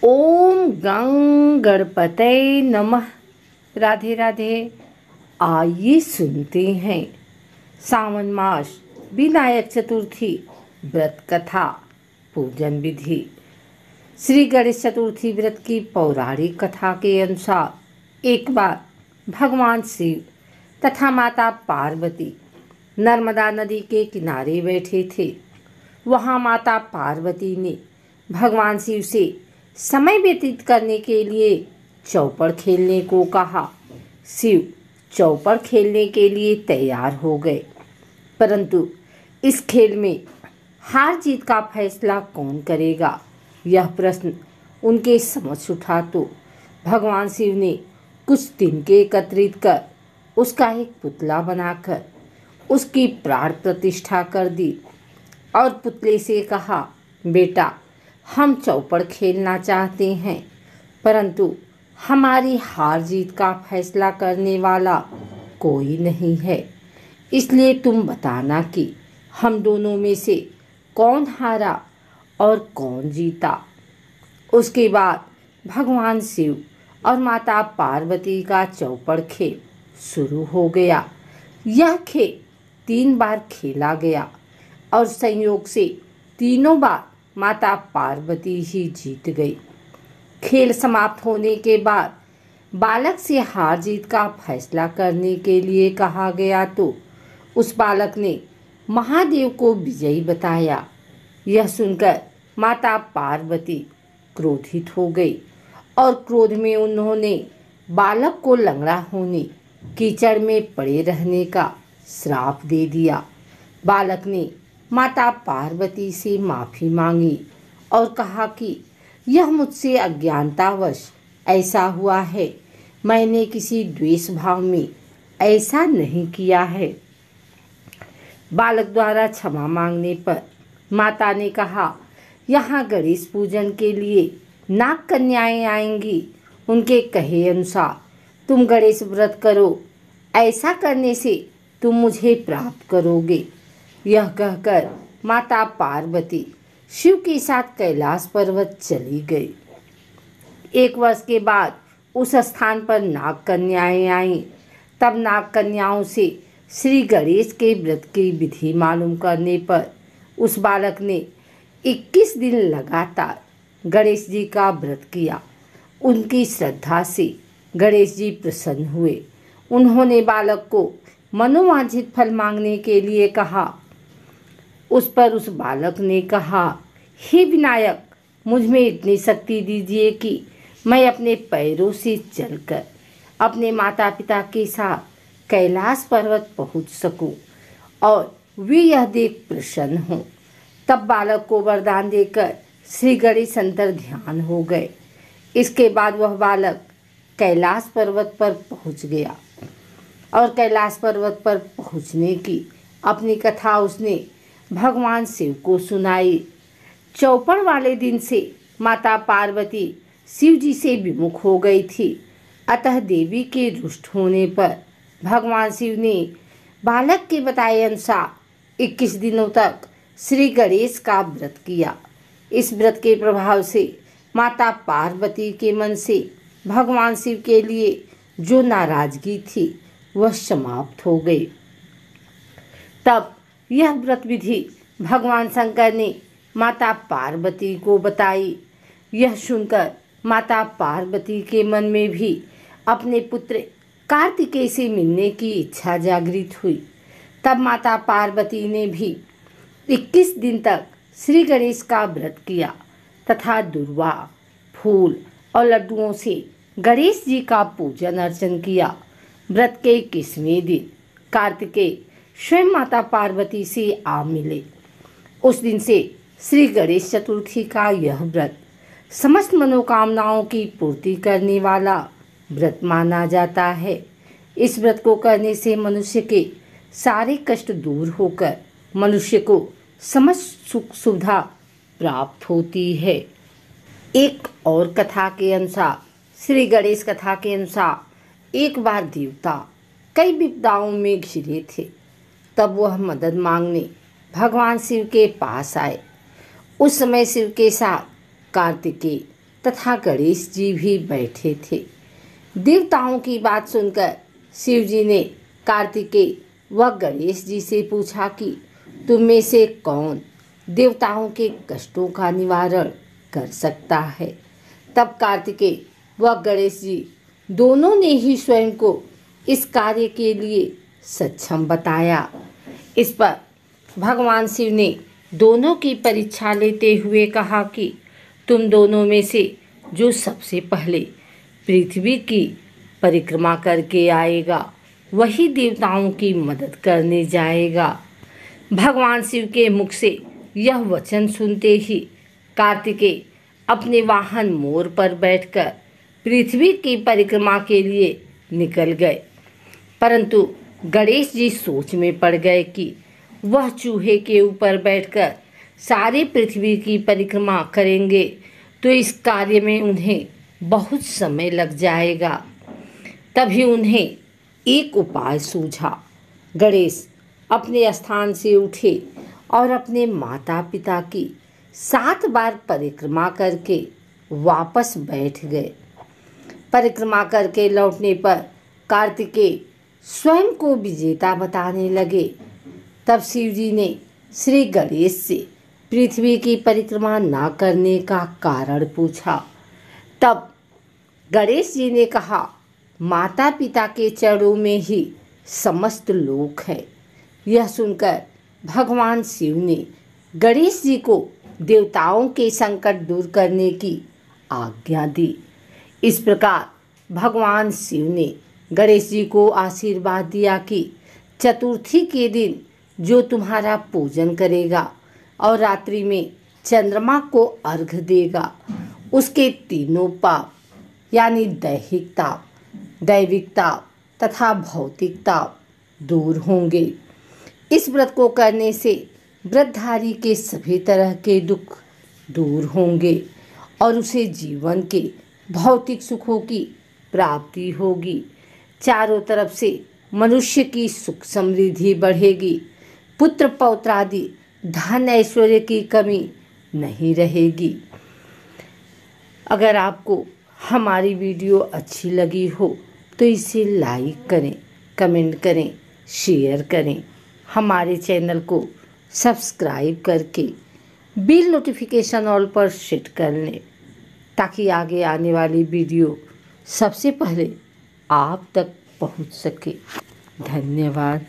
ओम गं गणपतये नमः। राधे राधे। आइए सुनते हैं सावन मास विनायक चतुर्थी व्रत कथा पूजन विधि। श्री गणेश चतुर्थी व्रत की पौराणिक कथा के अनुसार एक बार भगवान शिव तथा माता पार्वती नर्मदा नदी के किनारे बैठे थे। वहाँ माता पार्वती ने भगवान शिव से समय व्यतीत करने के लिए चौपड़ खेलने को कहा। शिव चौपड़ खेलने के लिए तैयार हो गए, परंतु इस खेल में हार जीत का फैसला कौन करेगा, यह प्रश्न उनके समझ उठा तो भगवान शिव ने कुछ तिनके एकत्रित कर उसका एक पुतला बनाकर उसकी प्राण प्रतिष्ठा कर दी और पुतले से कहा, बेटा, हम चौपड़ खेलना चाहते हैं, परंतु हमारी हार जीत का फैसला करने वाला कोई नहीं है, इसलिए तुम बताना कि हम दोनों में से कौन हारा और कौन जीता। उसके बाद भगवान शिव और माता पार्वती का चौपड़ खेल शुरू हो गया। यह खेल 3 बार खेला गया और संयोग से तीनों बार माता पार्वती ही जीत गई। खेल समाप्त होने के बाद बालक से हार जीत का फैसला करने के लिए कहा गया तो उस बालक ने महादेव को विजयी बताया। यह सुनकर माता पार्वती क्रोधित हो गई और क्रोध में उन्होंने बालक को लंगड़ा होने, कीचड़ में पड़े रहने का श्राप दे दिया। बालक ने माता पार्वती से माफ़ी मांगी और कहा कि यह मुझसे अज्ञानतावश ऐसा हुआ है, मैंने किसी द्वेष भाव में ऐसा नहीं किया है। बालक द्वारा क्षमा मांगने पर माता ने कहा, यहाँ गणेश पूजन के लिए नाग कन्याएं आएंगी, उनके कहे अनुसार तुम गणेश व्रत करो, ऐसा करने से तुम मुझे प्राप्त करोगे। यह कहकर माता पार्वती शिव के साथ कैलाश पर्वत चली गई। 1 वर्ष के बाद उस स्थान पर नाग कन्याएं आईं। तब नाग कन्याओं से श्री गणेश के व्रत की विधि मालूम करने पर उस बालक ने 21 दिन लगातार गणेश जी का व्रत किया। उनकी श्रद्धा से गणेश जी प्रसन्न हुए। उन्होंने बालक को मनोवांछित फल मांगने के लिए कहा। उस पर उस बालक ने कहा, हे विनायक, मुझ में इतनी शक्ति दीजिए कि मैं अपने पैरों से चलकर अपने माता पिता के साथ कैलाश पर्वत पहुंच सकूं और वे यह देख प्रसन्न हों। तब बालक को वरदान देकर श्री गणेश अंतर ध्यान हो गए। इसके बाद वह बालक कैलाश पर्वत पर पहुंच गया और कैलाश पर्वत पर पहुंचने की अपनी कथा उसने भगवान शिव को सुनाई। चौपड़ वाले दिन से माता पार्वती शिव जी से विमुख हो गई थी, अतः देवी के रुष्ट होने पर भगवान शिव ने बालक के बताए अनुसार 21 दिनों तक श्री गणेश का व्रत किया। इस व्रत के प्रभाव से माता पार्वती के मन से भगवान शिव के लिए जो नाराजगी थी वह समाप्त हो गई। तब यह व्रत विधि भगवान शंकर ने माता पार्वती को बताई। यह सुनकर माता पार्वती के मन में भी अपने पुत्र कार्तिकेय से मिलने की इच्छा जागृत हुई। तब माता पार्वती ने भी 21 दिन तक श्री गणेश का व्रत किया तथा दुर्वा, फूल और लड्डुओं से गणेश जी का पूजन अर्चन किया। व्रत के 21वें दिन कार्तिकेय स्वयं माता पार्वती से आ मिले। उस दिन से श्री गणेश चतुर्थी का यह व्रत समस्त मनोकामनाओं की पूर्ति करने वाला व्रत माना जाता है। इस व्रत को करने से मनुष्य के सारे कष्ट दूर होकर मनुष्य को समस्त सुख सुविधा प्राप्त होती है। एक और कथा के अनुसार, श्री गणेश कथा के अनुसार, एक बार देवता कई विपदाओं में घिरे थे। तब वह मदद मांगने भगवान शिव के पास आए। उस समय शिव के साथ कार्तिकेय तथा गणेश जी भी बैठे थे। देवताओं की बात सुनकर शिव जी ने कार्तिकेय व गणेश जी से पूछा कि तुम में से कौन देवताओं के कष्टों का निवारण कर सकता है। तब कार्तिकेय व गणेश जी दोनों ने ही स्वयं को इस कार्य के लिए सक्षम बताया। इस पर भगवान शिव ने दोनों की परीक्षा लेते हुए कहा कि तुम दोनों में से जो सबसे पहले पृथ्वी की परिक्रमा करके आएगा वही देवताओं की मदद करने जाएगा। भगवान शिव के मुख से यह वचन सुनते ही कार्तिकेय अपने वाहन मोर पर बैठकर पृथ्वी की परिक्रमा के लिए निकल गए। परंतु गणेश जी सोच में पड़ गए कि वह चूहे के ऊपर बैठकर सारी पृथ्वी की परिक्रमा करेंगे तो इस कार्य में उन्हें बहुत समय लग जाएगा। तभी उन्हें एक उपाय सूझा। गणेश अपने स्थान से उठे और अपने माता पिता की 7 बार परिक्रमा करके वापस बैठ गए। परिक्रमा करके लौटने पर कार्तिकेय स्वयं को विजेता बताने लगे। तब शिव जी ने श्री गणेश से पृथ्वी की परिक्रमा न करने का कारण पूछा। तब गणेश जी ने कहा, माता पिता के चरणों में ही समस्त लोक है। यह सुनकर भगवान शिव ने गणेश जी को देवताओं के संकट दूर करने की आज्ञा दी। इस प्रकार भगवान शिव ने गणेश जी को आशीर्वाद दिया कि चतुर्थी के दिन जो तुम्हारा पूजन करेगा और रात्रि में चंद्रमा को अर्घ देगा उसके तीनों पाप यानी दैहिक ताप, दैविक ताप तथा भौतिक ताप दूर होंगे। इस व्रत को करने से व्रतधारी के सभी तरह के दुख दूर होंगे और उसे जीवन के भौतिक सुखों की प्राप्ति होगी। चारों तरफ से मनुष्य की सुख समृद्धि बढ़ेगी। पुत्र पौत्र आदि धन ऐश्वर्य की कमी नहीं रहेगी। अगर आपको हमारी वीडियो अच्छी लगी हो तो इसे लाइक करें, कमेंट करें, शेयर करें। हमारे चैनल को सब्सक्राइब करके बिल नोटिफिकेशन ऑल पर सेट कर लें ताकि आगे आने वाली वीडियो सबसे पहले आप तक पहुंच सके। धन्यवाद।